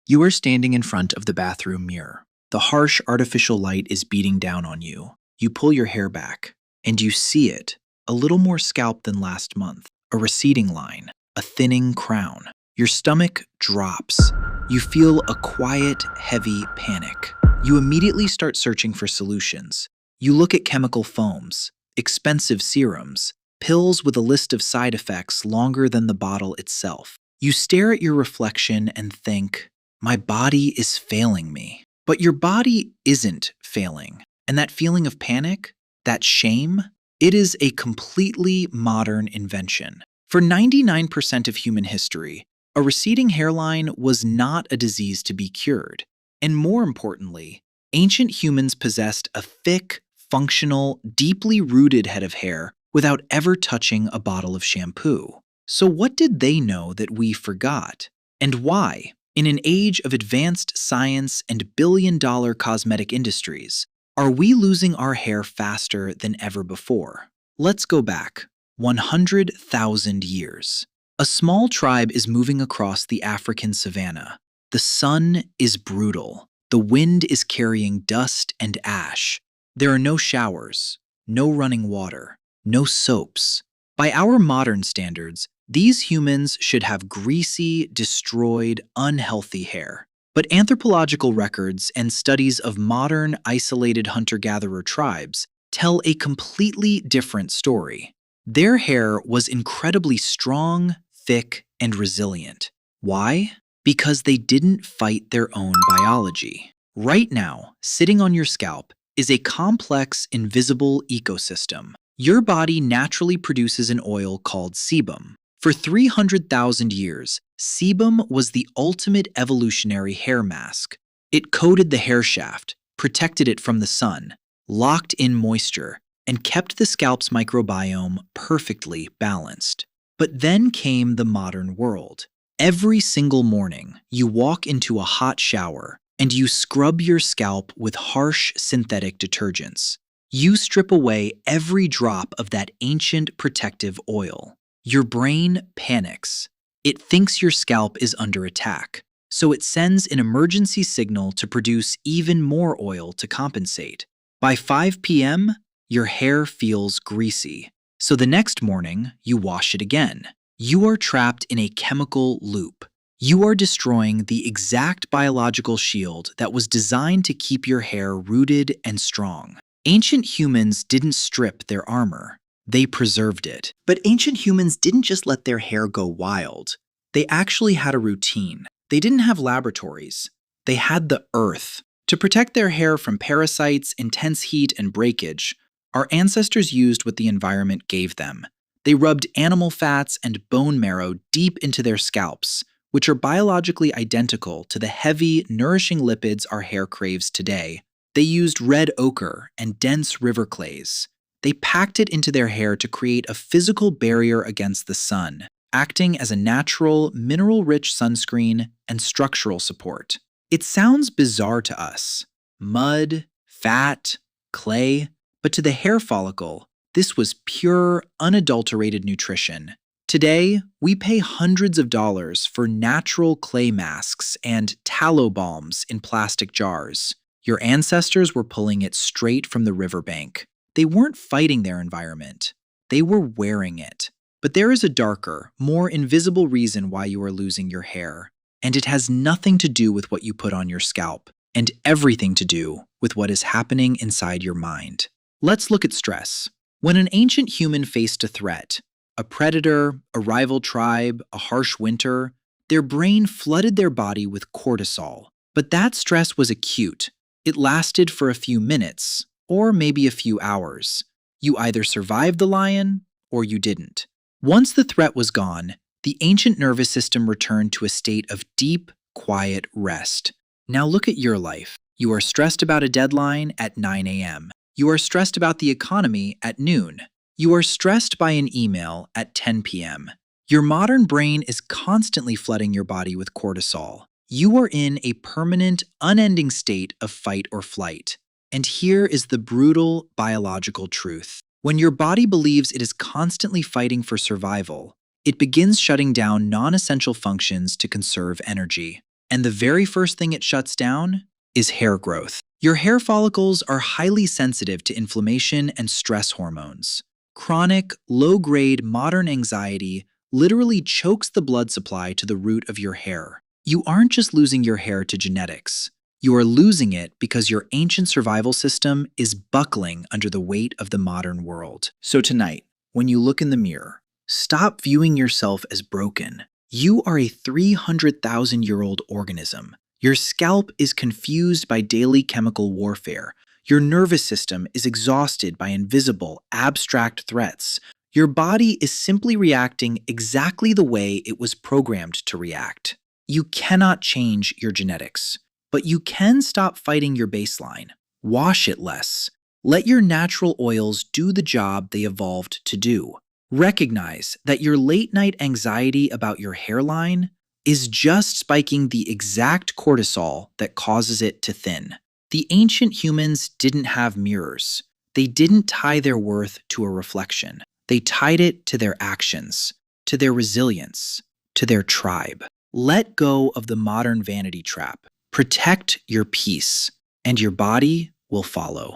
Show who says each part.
Speaker 1: You are standing in front of the bathroom mirror. The harsh artificial light is beating down on you. You pull your hair back, and you see it, a little more scalp than last month, a receding line, a thinning crown. Your stomach drops. You feel a quiet, heavy panic. You immediately start searching for solutions. You look at chemical foams, expensive serums, pills with a list of side effects longer than the bottle itself. You stare at your reflection and think, my body is failing me. But your body isn't failing. And that feeling of panic, that shame, it is a completely modern invention. For 99% of human history, a receding hairline was not a disease to be cured. And more importantly, ancient humans possessed a thick, functional, deeply rooted head of hair without ever touching a bottle of shampoo. So what did they know that we forgot? And why, in an age of advanced science and billion-dollar cosmetic industries, are we losing our hair faster than ever before? Let's go back 100,000 years. A small tribe is moving across the African savanna. The sun is brutal. The wind is carrying dust and ash. There are no showers, no running water, no soaps. By our modern standards, these humans should have greasy, destroyed, unhealthy hair. But anthropological records and studies of modern, isolated hunter-gatherer tribes tell a completely different story. Their hair was incredibly strong, thick, and resilient. Why? Because they didn't fight their own biology. Right now, sitting on your scalp is a complex, invisible ecosystem. Your body naturally produces an oil called sebum. For 300,000 years, sebum was the ultimate evolutionary hair mask. It coated the hair shaft, protected it from the sun, locked in moisture, and kept the scalp's microbiome perfectly balanced. But then came the modern world. Every single morning, you walk into a hot shower and you scrub your scalp with harsh synthetic detergents. You strip away every drop of that ancient protective oil. Your brain panics. It thinks your scalp is under attack, so it sends an emergency signal to produce even more oil to compensate. By 5 p.m., your hair feels greasy. So the next morning, you wash it again. You are trapped in a chemical loop. You are destroying the exact biological shield that was designed to keep your hair rooted and strong. Ancient humans didn't strip their armor. They preserved it. But ancient humans didn't just let their hair go wild. They actually had a routine. They didn't have laboratories. They had the earth. To protect their hair from parasites, intense heat, and breakage, our ancestors used what the environment gave them. They rubbed animal fats and bone marrow deep into their scalps, which are biologically identical to the heavy, nourishing lipids our hair craves today. They used red ochre and dense river clays. They packed it into their hair to create a physical barrier against the sun, acting as a natural, mineral-rich sunscreen and structural support. It sounds bizarre to us. Mud, fat, clay, but to the hair follicle, this was pure, unadulterated nutrition. Today, we pay hundreds of dollars for natural clay masks and tallow balms in plastic jars. Your ancestors were pulling it straight from the riverbank. They weren't fighting their environment. They were wearing it. But there is a darker, more invisible reason why you are losing your hair. And it has nothing to do with what you put on your scalp, and everything to do with what is happening inside your mind. Let's look at stress. When an ancient human faced a threat, a predator, a rival tribe, a harsh winter, their brain flooded their body with cortisol. But that stress was acute. It lasted for a few minutes, or maybe a few hours. You either survived the lion, or you didn't. Once the threat was gone, the ancient nervous system returned to a state of deep, quiet rest. Now look at your life. You are stressed about a deadline at 9 a.m. You are stressed about the economy at noon. You are stressed by an email at 10 p.m. Your modern brain is constantly flooding your body with cortisol. You are in a permanent, unending state of fight or flight. And here is the brutal biological truth. When your body believes it is constantly fighting for survival, it begins shutting down non-essential functions to conserve energy. And the very first thing it shuts down is hair growth. Your hair follicles are highly sensitive to inflammation and stress hormones. Chronic, low-grade modern anxiety literally chokes the blood supply to the root of your hair. You aren't just losing your hair to genetics. You are losing it because your ancient survival system is buckling under the weight of the modern world. So tonight, when you look in the mirror, stop viewing yourself as broken. You are a 300,000-year-old organism. Your scalp is confused by daily chemical warfare. Your nervous system is exhausted by invisible, abstract threats. Your body is simply reacting exactly the way it was programmed to react. You cannot change your genetics, but you can stop fighting your baseline. Wash it less. Let your natural oils do the job they evolved to do. Recognize that your late-night anxiety about your hairline is just spiking the exact cortisol that causes it to thin. The ancient humans didn't have mirrors. They didn't tie their worth to a reflection. They tied it to their actions, to their resilience, to their tribe. Let go of the modern vanity trap. Protect your peace, and your body will follow.